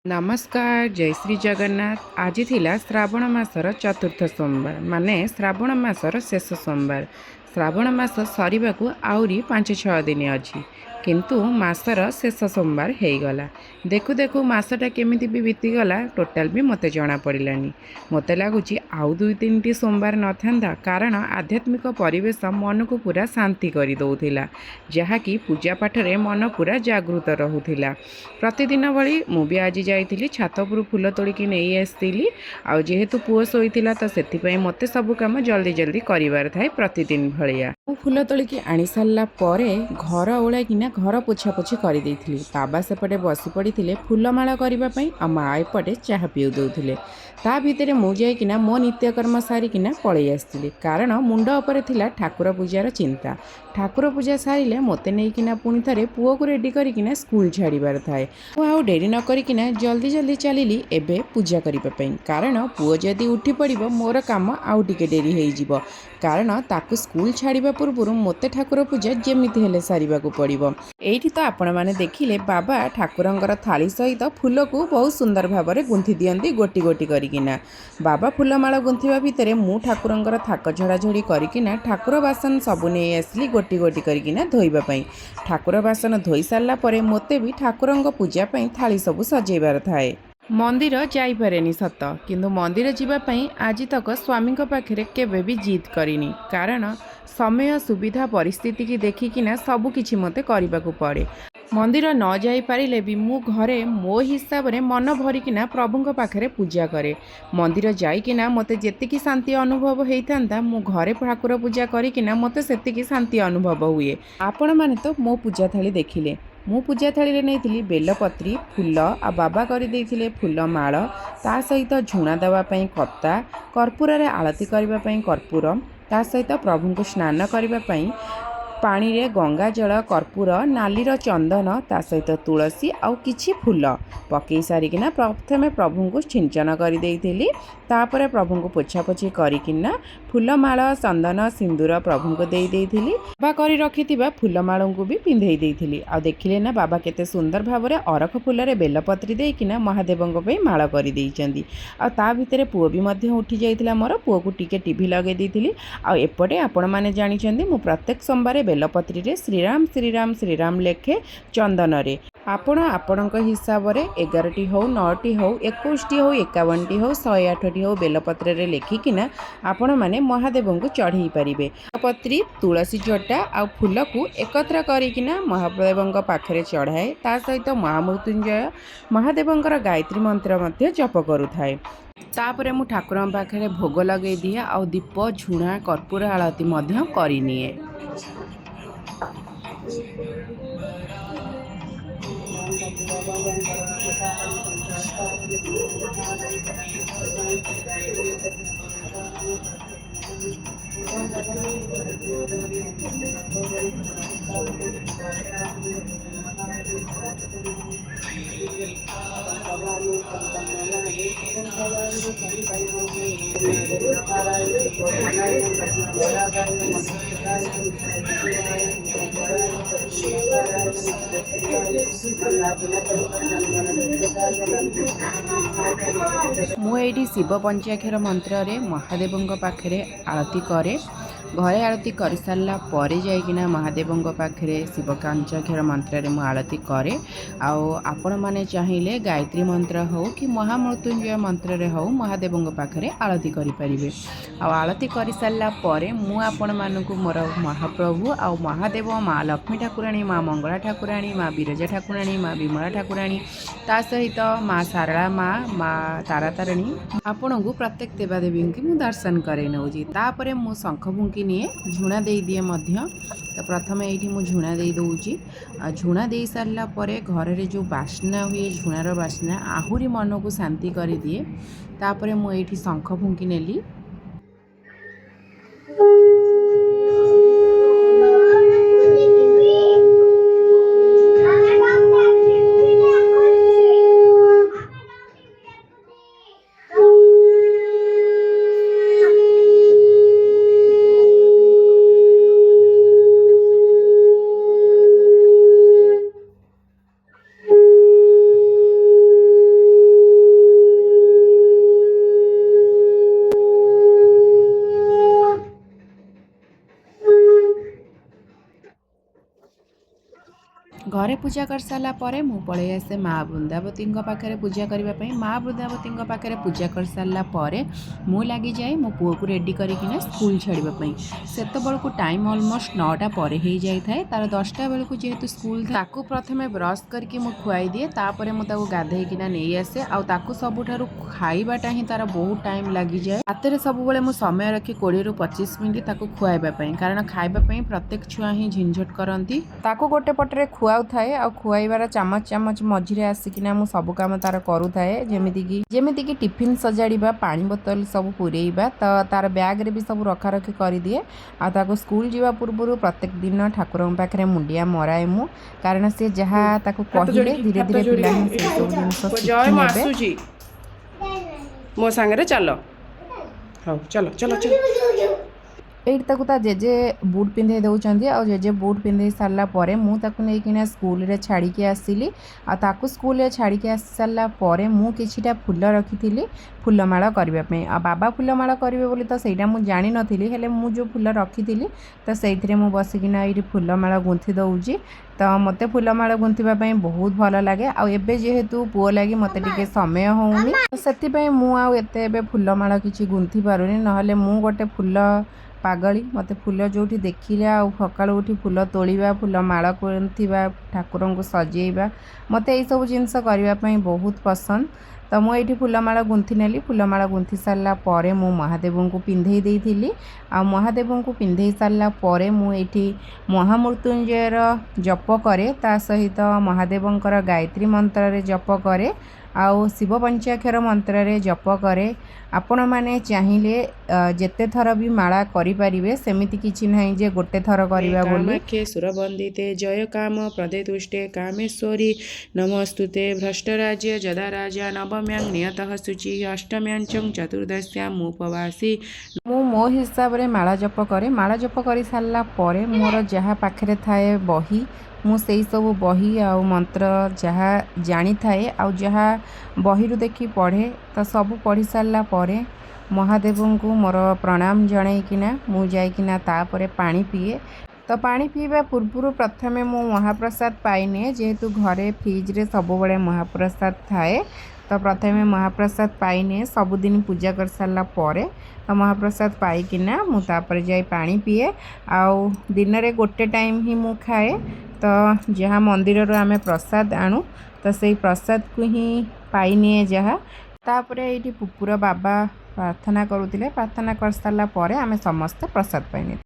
नमस्कार जय श्री जगन्नाथ। आज थिला श्रावण मासर चतुर्थ सोमवार माने श्रावण मासर शेष सोमवार। श्रावण मास सरिबाकू आउरी 5-6 दिन अछि किंतु मासर शेष सोमवार हेगला। देखु देखु मासटा केमिति भी बीतीगला टोटाल भी मते जना पड़िलानी। मते लागुची आउ 2-3टी सोमवार न थांदा कारण आध्यात्मिक परिवेश मन को पूरा शांति करी दउथिला, जहाँकि पूजा पाठ रे मन पूरा जागृत रहुथिला। प्रतिदिन भली मु भी आज जाइथिली छात उपर फूल तोलिकी नहीं आसती। आउ जेहेतु पुओ शोइथिला तो सेथिपई मते सब काम जल्दी जल्दी करिवार थाए प्रतिदिन भलिया। मु फूल तोलिकी आनी सारला परे घर ओळाकिना घर पोछा पोछि करि देइथिली। बाबा सेपटे बसी पड़िथिले फूलमाला करिबा पई आ मा एपटे चाहा पिउ दउथिले। ता भितरे मु जाइकिना मो नित्यकर्म सारिकिना पळै आसथिली कारण मुंड उपरे थिला ठाकुर पूजार चिंता। ठाकुर पूजा सारिले मते नेइकिना पुणी थरे पुओ को रेडी करिकिना स्कूल छाड़िबार थाए। मु आउ डेरी न करिकिना जल्दी जल्दी चलिली एबे पूजा करिबा पई कारण पुओ जदि उठी पड़िबो मोर काम आउ टिके डेरी हेइ जिवो कारण ताकू स्कूल छाड़िबा पूर्वरु मते ठाकुर पूजा जेमिति हेले सारिबाकू पड़िबो। एइठी तो आपण माने देखिले बाबा ठाकुरंकर थाली सहित फूल को बहुत सुंदर भाबरे गुंथि दियंती गोटी गोटी करिकिना। बाबा फूलमाला गुंथिबा भितरे मु ठाकुरंकर थाक झड़ा झड़ी करिकिना ठाकुर बासन सबु नै आसली गोटी गोटी करिकिना धोइबा पई। ठाकुर बासन धोई सारला परे मोते भी ठाकुरंक पूजा पई थाली सबु सजेइबार थाए। मंदिर जाई पारेनी सत किंतु मंदिर जीवा पई आज तक स्वामी पाखे केबे भी जिद करिनी कारण समय सुविधा परिस्थिति की देखिकिना सबु किछि मते करिबाकू पड़े। मंदिर न जाई पारिले भी मु घरे मो हिसाब रे मन भरिकिना प्रभुंक पाखरे पूजा करे। मंदिर जाइकिना मते जेतिकी शांति अनुभव हेइतांता मु घरे ठाकुर पूजा करिकिना मते सेतिकी शांति अनुभव हुए। आपण माने तो मो पूजा थाली देखिले मु पूजा थाली रे नेइथिली बेलपत्री फूल आ बाबा करि देइथिले फूल माळ ता सहित झुणा देवा पई कत्ता कर्पूर रे आरती करबा पई कर्पूर ता सहित प्रभु को स्नान करबा पई पानी रे गंगा जल कर्पूर नालीर चंदन ता सहित तुलसी आउ किछि फूल पकई सारिकिना प्रथमे प्रभु को सिंचन कर देइथिली। तापरे प्रभु को पोछा पोछि करिकिना फूलमाळ चंदन सिंदूर प्रभु को देई देइथिली। बाबा करि रखिथिबा फूलमाळ को भी पिंधेई देइथिली। आ देखिले ना बाबा केते सुंदर भाबरे अरख फूल रे बेलपत्री देइकिना महादेवंक पई माळ करि देइचंदी। आ ता भितरे पुओ भी मध्य उठी जाइथिला मोर पुओ को टिके टीवी लगे देइथिली। आ एपटे आपण माने जानिचंदी मु प्रत्येक सोमवार बेलपत्री रे श्रीराम श्रीराम श्रीराम लेखे चंदन रे आपण आपणक हिसाब रे 11टी हो 9टी हो 21टी हो 51टी हो 108टी हो बेलपत्र रे लेखिकिना आपण माने महादेव को चढ़ई पारिबे। बेलपत्री तुलसी जोटा आ फूल को एकत्र करिकिना महादेवंक पाखरे चढ़ाए ता सहित महामृत्युंजय महादेवंकर गायत्री मंत्र मध्य जप करुथाए। तापरे मु ठाकुरन पाखरे भोग लगे दिए आ दीप झुणा कर्पूर आरती मध्य करिनिए। मु एठी शिव पंचाक्षर मंत्र रे महादेवंक पाखरे आरती करे। घरे आरती कर सारा पर जाइकिना महादेवंक पाखरे शिव पंचाक्षर मंत्र रे मु आरती करे। आपण माने चाहिए गायत्री मंत्र हो कि महामृत्युंजय मंत्र रे हो महादेवंक पाखरे आरती करि परिबे। आरती कर सारा पर मु आपण मानकु मोर महाप्रभु आ महादेव माँ लक्ष्मी ठाकुराणी माँ मंगला ठाकुराणी माँ बिरजा ठाकुराणी माँ विमला ठाकुराणी ता सहित माँ सारला माँ माँ तारातारिणी आपण को प्रत्येक देवादेवी की मु दर्शन करे नौजी। तापरे मु शंख फुंकी निए झुणा दे दिए मध्य। तो प्रथम ये मु झुणा दे दउची झुणा दे सारला परे घर रे जो बास्ना हुए झुणार बास्ना आहुरी मन को शांति कर दिए। तापरे मु एठी शंख फुंकी नेली। घरे पूजा कर सारा पर मु पलि आसे माँ बृंदावती पाखे पूजा करने। माँ बृंदावती पाखे पूजा कर सारा पर मु लगी जाए मो पुओ को रेडी करना स्कूल छाड़ापी। से बेलू टाइम ऑलमोस्ट 9टा पर हो जाए तार 10टा बेलू जेहेतु स्कूल ताकू प्रथमे ब्रश करके मु खुआई दिए तापर मुझे गाधेकिना नहीं आसे आउ सबुठारु खाइबाटा ही तार बहुत टाइम लगी जाए। हाथ में सब मु समय रखी 20 ରୁ 25 मिनिट ताकू खुआइबापी कारण खाइबापी प्रत्येक छुआ ही झिंझट करती। ताकू गोटे पटरे खुआउ थाए आ खुआइबार चामच चामच मझिरे आसिकिना मु सब काम तार करू थाए जेमिति कि टिफिन सजाड़िबा पानी बोतल सब पुरेइबा तो तार बैग रे भी सब रखा रखी कर दिए। आ ताकू स्कूल जीवा पूर्व प्रत्येक दिन ठाकुर पाखे मुंडिया मराए मु कारण से जहाँ ताकू कहले धीरे धीरे पिला ही से सब जिनिस शिखि मो सांगरे चलो हाँ चलो चलो चलो एट ताकू ता जेजे बूट पिंधे दौरान आ जेजे बूट पिंधे सारा पर मुझे स्कूल रे छाड़ी के आसिली आ ताकू स्कूल रे छाड़ी के आसी सारा पर मु किछिटा फूल रखी फूलमाला करने आ बाबा फूलमाला करेंगे बोली तो सहीटा मुझे जानी नथिली हेले मु जो फूल रखी तो से मु बसिकिना ये फूलमाला गुंथी दौची। तो मते फूलमाला गुंथापी बहुत भल लगे आबे जेहेतु पुओ लगी मत टे समय होनी से मुझे फूलमाला किसी गुंथी पारुनी नहले मु गोटे फूल पागली मते फूल जो देखिले सका उठी फूल तोड़ा फूल माला गुंथा ठाकुर को सजेबा मत यही सब जिनस करने बहुत पसंद। तो मुझे फूलमाला गुंथी नेली फूलमाला गुंथी सारा पर मु महादेव को पिंधे देइथिली आ महादेव को पिंधे सारा पर मुझे महामृत्युंजयर जप करे ता सहित महादेवंकर गायत्री मंत्र रे जप करे आउ शिव पंचाक्षर मंत्र रे जप करे। आपण माने चाहिए जेते थर भी माला करि परिबे सेमिति किछि नाही जे गोटे थर करिबा बोली। कामाख्ये सुरवंदिते जय काम प्रदे तुष्टे कामेश्वरी नमस्तुते भ्रष्टराज्य जदा राजा नवम्यां नियतः शुचि अष्टम्यां चतुर्दश्याम उपवासी। मो हिसाब रे माला जप करे माला जप करि सारला परे मोर जहाँ पाखरे थाए बही मु सेई सब बही आ मंत्र जहाँ जानी थाए आ जहाँ बही देखी पढ़े तो सब पढ़ी सारला परे महादेव को मोर प्रणाम जनईकिना मु जाइकिना तापरे पानी पिए। तो पानी पीवा पूर्व प्रथमे मु महाप्रसाद पाइने जेहेतु घरे फ्रिज रे सब बड़े महाप्रसाद थाए तो प्रथमे महाप्रसाद पाइने सबुदिन पूजा कर सारा पर तो महाप्रसाद पाइकिना मु तापर जाई पानी पिए आउ दिन रे गोटे टाइम ही मु खाए। तो जहाँ मंदिर रो आमे प्रसाद आणु तो से प्रसाद को ही पाइनिए जहाँ तापरे ये पुपुर बाबा प्रार्थना करुले प्रार्थना कर सारा पर आमे समस्त प्रसाद पाइने।